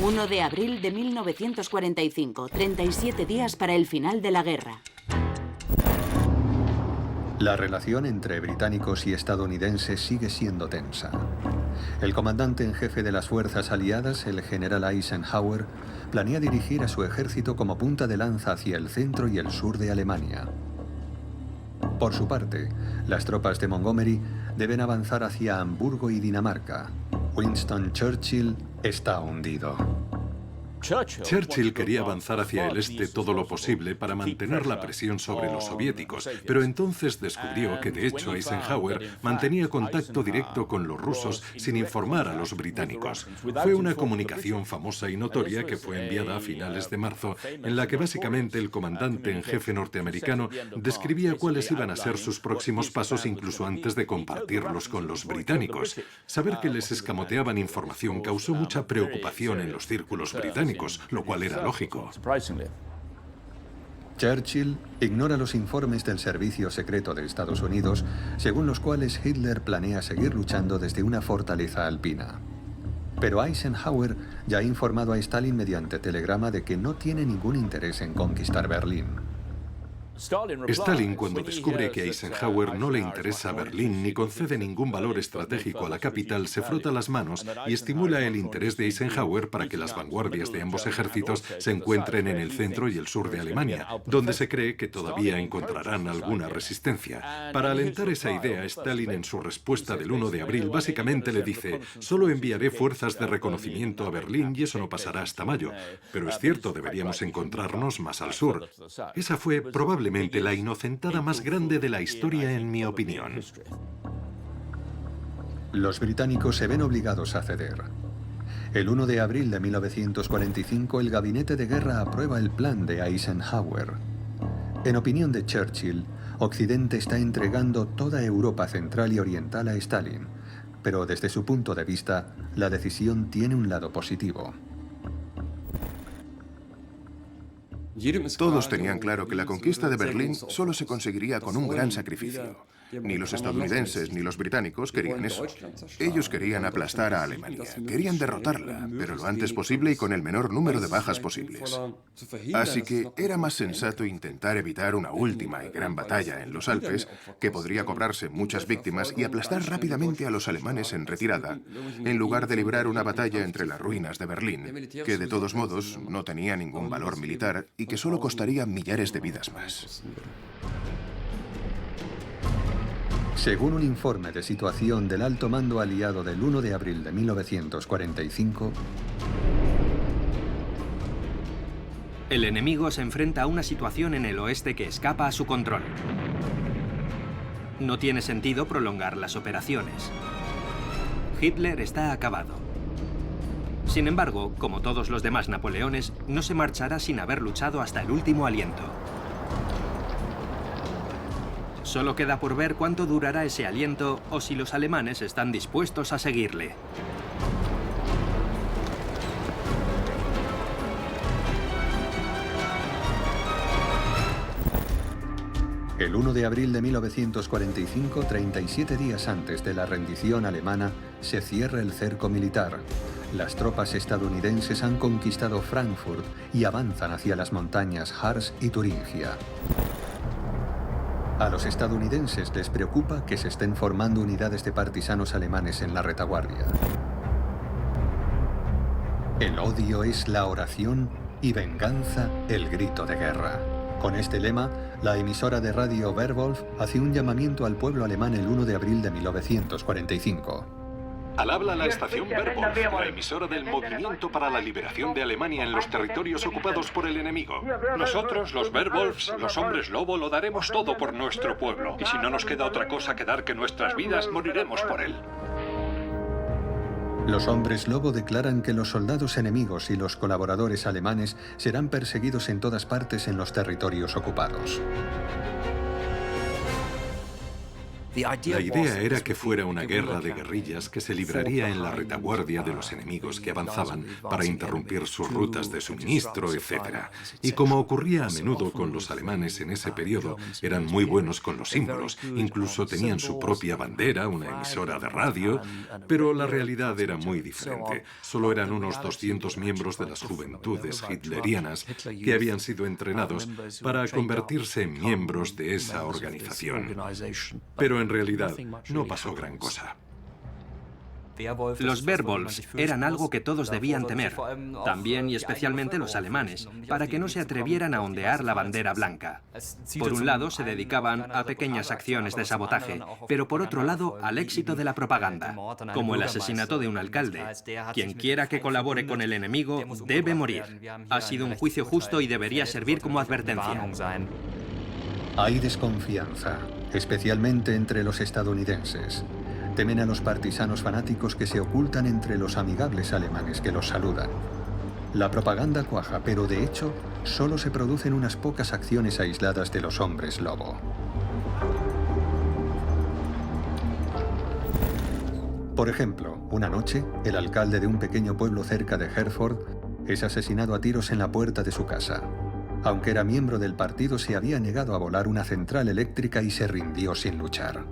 F: 1 de abril de 1945, 37 días para el final de la guerra.
A: La relación entre británicos y estadounidenses sigue siendo tensa. El comandante en jefe de las fuerzas aliadas, el general Eisenhower, planea dirigir a su ejército como punta de lanza hacia el centro y el sur de Alemania. Por su parte, las tropas de Montgomery deben avanzar hacia Hamburgo y Dinamarca. Winston Churchill está hundido.
C: Churchill quería avanzar hacia el este todo lo posible para mantener la presión sobre los soviéticos, pero entonces descubrió que de hecho Eisenhower mantenía contacto directo con los rusos sin informar a los británicos. Fue una comunicación famosa y notoria que fue enviada a finales de marzo, en la que básicamente el comandante en jefe norteamericano describía cuáles iban a ser sus próximos pasos incluso antes de compartirlos con los británicos. Saber que les escamoteaban información causó mucha preocupación en los círculos británicos, lo cual era lógico.
A: Churchill ignora los informes del Servicio Secreto de Estados Unidos, según los cuales Hitler planea seguir luchando desde una fortaleza alpina. Pero Eisenhower ya ha informado a Stalin mediante telegrama de que no tiene ningún interés en conquistar Berlín.
C: Stalin, cuando descubre que a Eisenhower no le interesa Berlín ni concede ningún valor estratégico a la capital, se frota las manos y estimula el interés de Eisenhower para que las vanguardias de ambos ejércitos se encuentren en el centro y el sur de Alemania, donde se cree que todavía encontrarán alguna resistencia. Para alentar esa idea, Stalin, en su respuesta del 1 de abril, básicamente le dice: solo enviaré fuerzas de reconocimiento a Berlín y eso no pasará hasta mayo. Pero es cierto, deberíamos encontrarnos más al sur. Esa fue probablemente la inocentada más grande de la historia, en mi opinión.
A: Los británicos se ven obligados a ceder. El 1 de abril de 1945, el gabinete de guerra aprueba el plan de Eisenhower. En opinión de Churchill, Occidente está entregando toda Europa central y oriental a Stalin, pero desde su punto de vista, la decisión tiene un lado positivo.
B: Todos tenían claro que la conquista de Berlín solo se conseguiría con un gran sacrificio. Ni los estadounidenses ni los británicos querían eso. Ellos querían aplastar a Alemania, querían derrotarla, pero lo antes posible y con el menor número de bajas posibles. Así que era más sensato intentar evitar una última y gran batalla en los Alpes, que podría cobrarse muchas víctimas, y aplastar rápidamente a los alemanes en retirada, en lugar de librar una batalla entre las ruinas de Berlín, que de todos modos no tenía ningún valor militar y que solo costaría millares de vidas más.
A: Según un informe de situación del alto mando aliado del 1 de abril de 1945,
D: el enemigo se enfrenta a una situación en el oeste que escapa a su control. No tiene sentido prolongar las operaciones. Hitler está acabado. Sin embargo, como todos los demás Napoleones, no se marchará sin haber luchado hasta el último aliento. Solo queda por ver cuánto durará ese aliento o si los alemanes están dispuestos a seguirle.
A: el 1 de abril de 1945, 37 días antes de la rendición alemana, se cierra el cerco militar. Las tropas estadounidenses han conquistado Frankfurt y avanzan hacia las montañas Harz y Turingia. A los estadounidenses les preocupa que se estén formando unidades de partisanos alemanes en la retaguardia. El odio es la oración y venganza el grito de guerra. Con este lema, la emisora de radio Werwolf hace un llamamiento al pueblo alemán el 1 de abril de 1945.
C: Al habla la estación Werwolf, la emisora del Movimiento para la Liberación de Alemania en los territorios ocupados por el enemigo.
G: Nosotros, los Werwolves, los hombres lobo, lo daremos todo por nuestro pueblo. Y si no nos queda otra cosa que dar que nuestras vidas, moriremos por él.
A: Los hombres lobo declaran que los soldados enemigos y los colaboradores alemanes serán perseguidos en todas partes en los territorios ocupados.
C: La idea era que fuera una guerra de guerrillas que se libraría en la retaguardia de los enemigos que avanzaban para interrumpir sus rutas de suministro, etc. Y como ocurría a menudo con los alemanes en ese periodo, eran muy buenos con los símbolos, incluso tenían su propia bandera, una emisora de radio, pero la realidad era muy diferente. Solo eran unos 200 miembros de las juventudes hitlerianas que habían sido entrenados para convertirse en miembros de esa organización. Pero en realidad no pasó gran cosa.
D: Los Werwolves eran algo que todos debían temer, también y especialmente los alemanes, para que no se atrevieran a ondear la bandera blanca. Por un lado, se dedicaban a pequeñas acciones de sabotaje, pero por otro lado, al éxito de la propaganda, como el asesinato de un alcalde. Quien quiera que colabore con el enemigo debe morir. Ha sido un juicio justo y debería servir como advertencia.
A: Hay desconfianza, especialmente entre los estadounidenses. Temen a los partisanos fanáticos que se ocultan entre los amigables alemanes que los saludan. La propaganda cuaja, pero de hecho, solo se producen unas pocas acciones aisladas de los hombres lobo. Por ejemplo, una noche, el alcalde de un pequeño pueblo cerca de Herford es asesinado a tiros en la puerta de su casa. Aunque era miembro del partido, se había negado a volar una central eléctrica y se rindió sin luchar.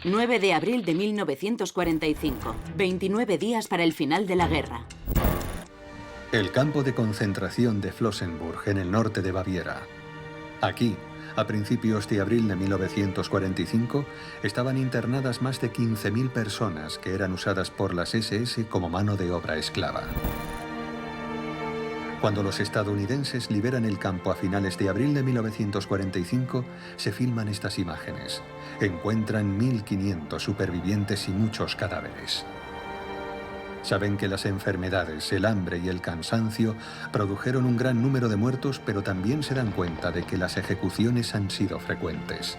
F: ...9 de abril de 1945... ...29 días para el final de la guerra.
A: El campo de concentración de Flossenbürg, en el norte de Baviera. Aquí, a principios de abril de 1945, estaban internadas más de 15.000 personas que eran usadas por las SS como mano de obra esclava. Cuando los estadounidenses liberan el campo a finales de abril de 1945, se filman estas imágenes. Encuentran 1.500 supervivientes y muchos cadáveres. Saben que las enfermedades, el hambre y el cansancio produjeron un gran número de muertos, pero también se dan cuenta de que las ejecuciones han sido frecuentes.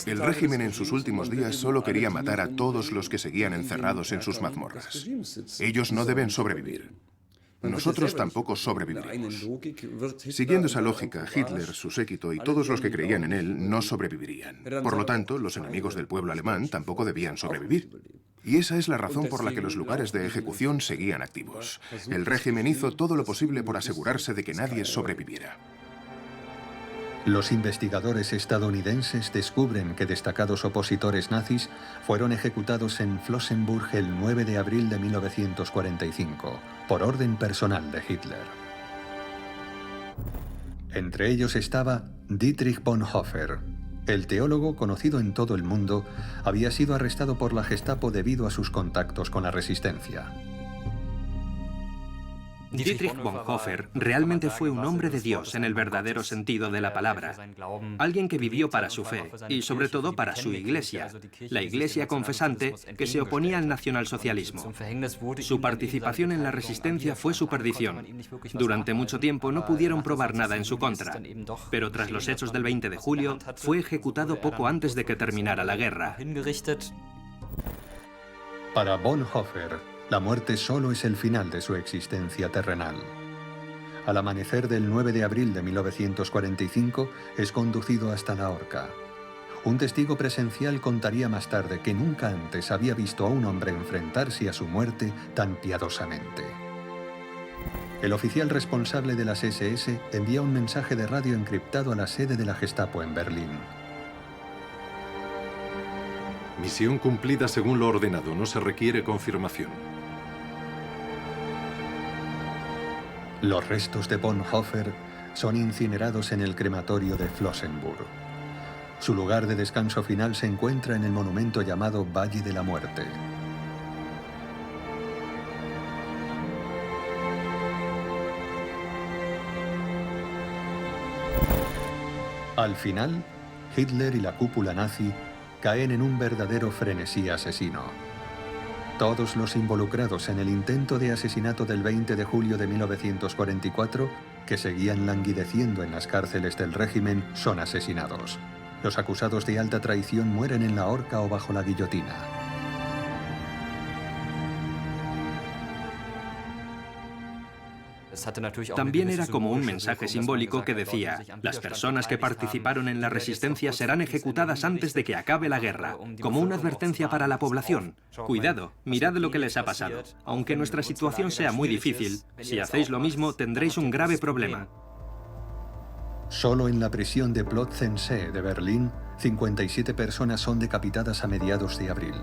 B: El régimen en sus últimos días solo quería matar a todos los que seguían encerrados en sus mazmorras. Ellos no deben sobrevivir. Nosotros tampoco sobreviviremos. Siguiendo esa lógica, Hitler, su séquito y todos los que creían en él no sobrevivirían. Por lo tanto, los enemigos del pueblo alemán tampoco debían sobrevivir. Y esa es la razón por la que los lugares de ejecución seguían activos. El régimen hizo todo lo posible por asegurarse de que nadie sobreviviera.
A: Los investigadores estadounidenses descubren que destacados opositores nazis fueron ejecutados en Flossenbürg el 9 de abril de 1945, por orden personal de Hitler. Entre ellos estaba Dietrich Bonhoeffer. El teólogo, conocido en todo el mundo, había sido arrestado por la Gestapo debido a sus contactos con la resistencia.
D: Dietrich Bonhoeffer realmente fue un hombre de Dios en el verdadero sentido de la palabra. Alguien que vivió para su fe y sobre todo para su iglesia, la iglesia confesante que se oponía al nacionalsocialismo. Su participación en la resistencia fue su perdición. Durante mucho tiempo no pudieron probar nada en su contra, pero tras los hechos del 20 de julio fue ejecutado poco antes de que terminara la guerra.
A: Para Bonhoeffer, la muerte solo es el final de su existencia terrenal. Al amanecer del 9 de abril de 1945, es conducido hasta la horca. Un testigo presencial contaría más tarde que nunca antes había visto a un hombre enfrentarse a su muerte tan piadosamente. El oficial responsable de las SS envía un mensaje de radio encriptado a la sede de la Gestapo en Berlín.
C: Misión cumplida según lo ordenado, no se requiere confirmación.
A: Los restos de Bonhoeffer son incinerados en el crematorio de Flossenbürg. Su lugar de descanso final se encuentra en el monumento llamado Valle de la Muerte. Al final, Hitler y la cúpula nazi caen en un verdadero frenesí asesino. Todos los involucrados en el intento de asesinato del 20 de julio de 1944, que seguían languideciendo en las cárceles del régimen, son asesinados. Los acusados de alta traición mueren en la horca o bajo la guillotina.
D: También era como un mensaje simbólico que decía: las personas que participaron en la resistencia serán ejecutadas antes de que acabe la guerra, como una advertencia para la población. Cuidado, mirad lo que les ha pasado. Aunque nuestra situación sea muy difícil, si hacéis lo mismo tendréis un grave problema.
A: Solo en la prisión de Plötzensee de Berlín, 57 personas son decapitadas a mediados de abril.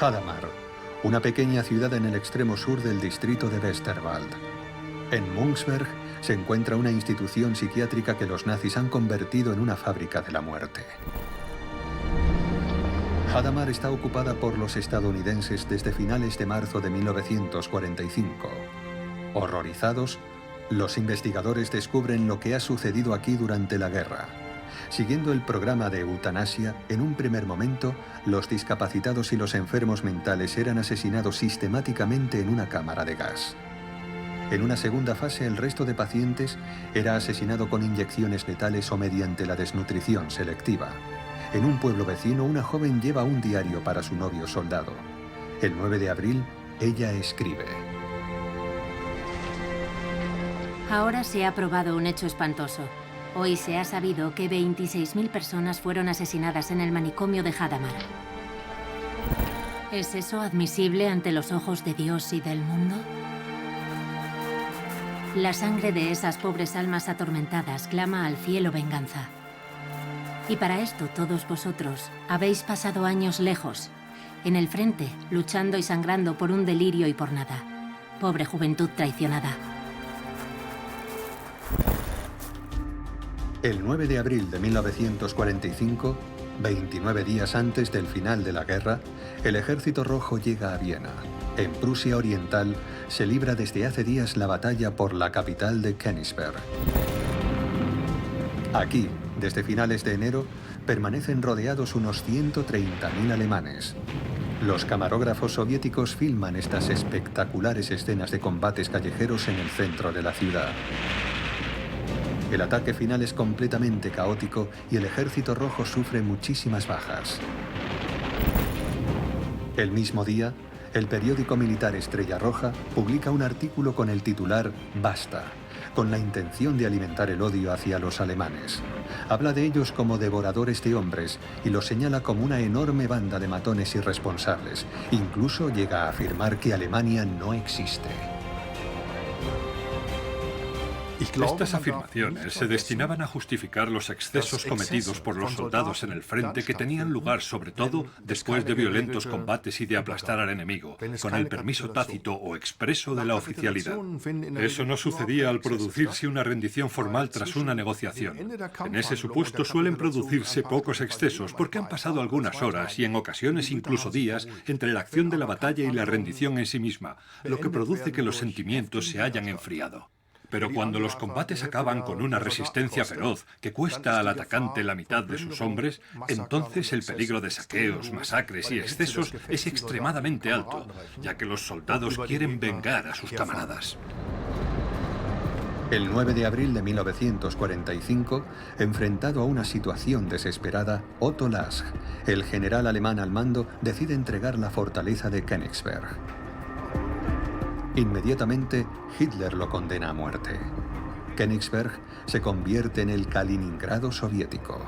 A: Hadamar, una pequeña ciudad en el extremo sur del distrito de Westerwald. En Munksberg se encuentra una institución psiquiátrica que los nazis han convertido en una fábrica de la muerte. Hadamar está ocupada por los estadounidenses desde finales de marzo de 1945. Horrorizados, los investigadores descubren lo que ha sucedido aquí durante la guerra. Siguiendo el programa de eutanasia, en un primer momento, los discapacitados y los enfermos mentales eran asesinados sistemáticamente en una cámara de gas. En una segunda fase, el resto de pacientes era asesinado con inyecciones letales o mediante la desnutrición selectiva. En un pueblo vecino, una joven lleva un diario para su novio soldado. El 9 de abril, ella escribe:
E: Ahora se ha probado un hecho espantoso. Hoy se ha sabido que 26.000 personas fueron asesinadas en el manicomio de Hadamar. ¿Es eso admisible ante los ojos de Dios y del mundo? La sangre de esas pobres almas atormentadas clama al cielo venganza. Y para esto todos vosotros habéis pasado años lejos, en el frente, luchando y sangrando por un delirio y por nada. Pobre juventud traicionada.
A: El 9 de abril de 1945, 29 días antes del final de la guerra, el Ejército Rojo llega a Viena. En Prusia Oriental se libra desde hace días la batalla por la capital de Königsberg. Aquí, desde finales de enero, permanecen rodeados unos 130.000 alemanes. Los camarógrafos soviéticos filman estas espectaculares escenas de combates callejeros en el centro de la ciudad. El ataque final es completamente caótico y el Ejército Rojo sufre muchísimas bajas. El mismo día, el periódico militar Estrella Roja publica un artículo con el titular «Basta», con la intención de alimentar el odio hacia los alemanes. Habla de ellos como devoradores de hombres y los señala como una enorme banda de matones irresponsables. Incluso llega a afirmar que Alemania no existe.
G: Estas afirmaciones se destinaban a justificar los excesos cometidos por los soldados en el frente, que tenían lugar sobre todo después de violentos combates y de aplastar al enemigo, con el permiso tácito o expreso de la oficialidad. Eso no sucedía al producirse una rendición formal tras una negociación. En ese supuesto suelen producirse pocos excesos porque han pasado algunas horas y en ocasiones incluso días entre la acción de la batalla y la rendición en sí misma, lo que produce que los sentimientos se hayan enfriado. Pero cuando los combates acaban con una resistencia feroz que cuesta al atacante la mitad de sus hombres, entonces el peligro de saqueos, masacres y excesos es extremadamente alto, ya que los soldados quieren vengar a sus camaradas.
A: El 9 de abril de 1945, enfrentado a una situación desesperada, Otto Lask, el general alemán al mando, decide entregar la fortaleza de Königsberg. Inmediatamente, Hitler lo condena a muerte. Königsberg se convierte en el Kaliningrado soviético.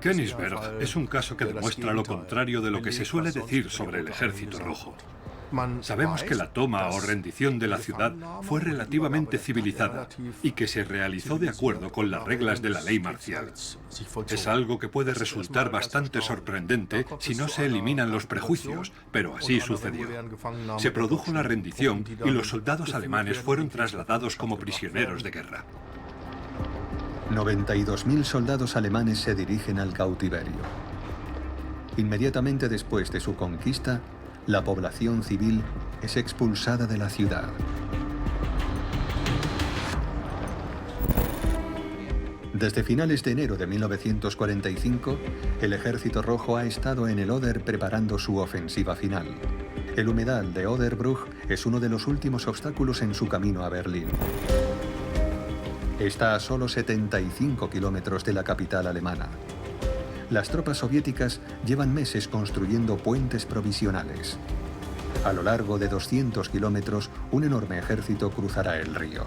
G: Königsberg es un caso que demuestra lo contrario de lo que se suele decir sobre el Ejército Rojo. Sabemos que la toma o rendición de la ciudad fue relativamente civilizada y que se realizó de acuerdo con las reglas de la ley marcial. Es algo que puede resultar bastante sorprendente si no se eliminan los prejuicios, pero así sucedió. Se produjo la rendición y los soldados alemanes fueron trasladados como prisioneros de guerra.
A: 92.000 soldados alemanes se dirigen al cautiverio. Inmediatamente después de su conquista, la población civil es expulsada de la ciudad. Desde finales de enero de 1945, el Ejército Rojo ha estado en el Oder preparando su ofensiva final. El humedal de Oderbruch es uno de los últimos obstáculos en su camino a Berlín. Está a solo 75 kilómetros de la capital alemana. Las tropas soviéticas llevan meses construyendo puentes provisionales. A lo largo de 200 kilómetros, un enorme ejército cruzará el río.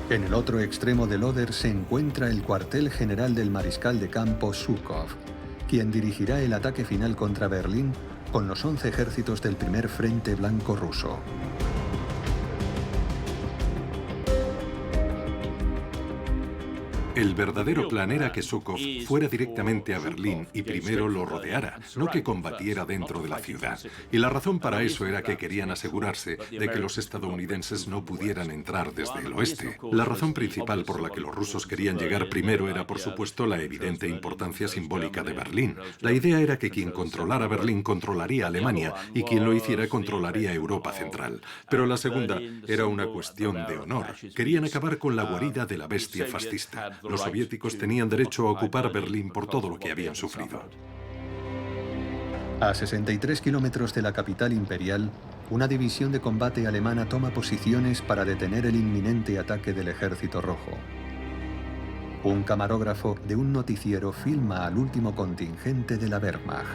A: En el otro extremo del Oder se encuentra el cuartel general del mariscal de campo Zhukov, quien dirigirá el ataque final contra Berlín con los 11 ejércitos del primer Frente Blanco ruso.
C: El verdadero plan era que Zhukov fuera directamente a Berlín y primero lo rodeara, no que combatiera dentro de la ciudad. Y la razón para eso era que querían asegurarse de que los estadounidenses no pudieran entrar desde el oeste. La razón principal por la que los rusos querían llegar primero era, por supuesto, la evidente importancia simbólica de Berlín. La idea era que quien controlara Berlín controlaría Alemania y quien lo hiciera controlaría Europa Central. Pero la segunda era una cuestión de honor. Querían acabar con la guarida de la bestia fascista. Los soviéticos tenían derecho a ocupar Berlín por todo lo que habían sufrido.
A: A 63 kilómetros de la capital imperial, una división de combate alemana toma posiciones para detener el inminente ataque del Ejército Rojo. Un camarógrafo de un noticiero filma al último contingente de la Wehrmacht.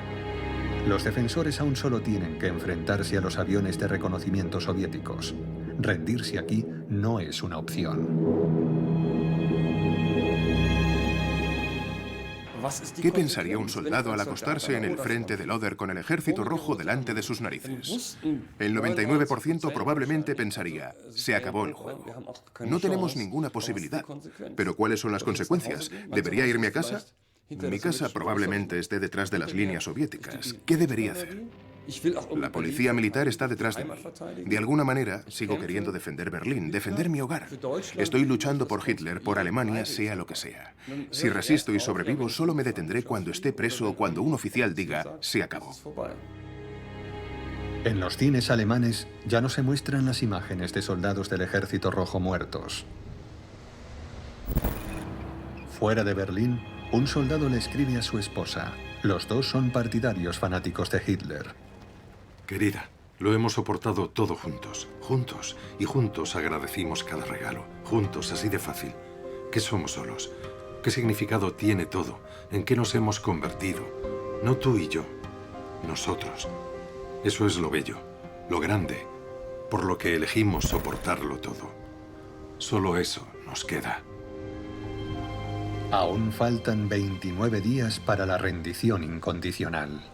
A: Los defensores aún solo tienen que enfrentarse a los aviones de reconocimiento soviéticos. Rendirse aquí no es una opción.
B: ¿Qué pensaría un soldado al acostarse en el frente del Oder con el Ejército Rojo delante de sus narices? El 99% probablemente pensaría, se acabó el juego. No tenemos ninguna posibilidad. Pero ¿cuáles son las consecuencias? ¿Debería irme a casa? Mi casa probablemente esté detrás de las líneas soviéticas. ¿Qué debería hacer? La policía militar está detrás de mí. De alguna manera, sigo queriendo defender Berlín, defender mi hogar. Estoy luchando por Hitler, por Alemania, sea lo que sea. Si resisto y sobrevivo, solo me detendré cuando esté preso o cuando un oficial diga, se acabó.
A: En los cines alemanes ya no se muestran las imágenes de soldados del Ejército Rojo muertos. Fuera de Berlín, un soldado le escribe a su esposa. Los dos son partidarios fanáticos de Hitler.
C: Querida, lo hemos soportado todo juntos. Juntos. Y juntos agradecimos cada regalo. Juntos, así de fácil. ¿Qué somos solos? ¿Qué significado tiene todo? ¿En qué nos hemos convertido? No tú y yo. Nosotros. Eso es lo bello, lo grande, por lo que elegimos soportarlo todo. Solo eso nos queda.
A: Aún faltan 29 días para la rendición incondicional.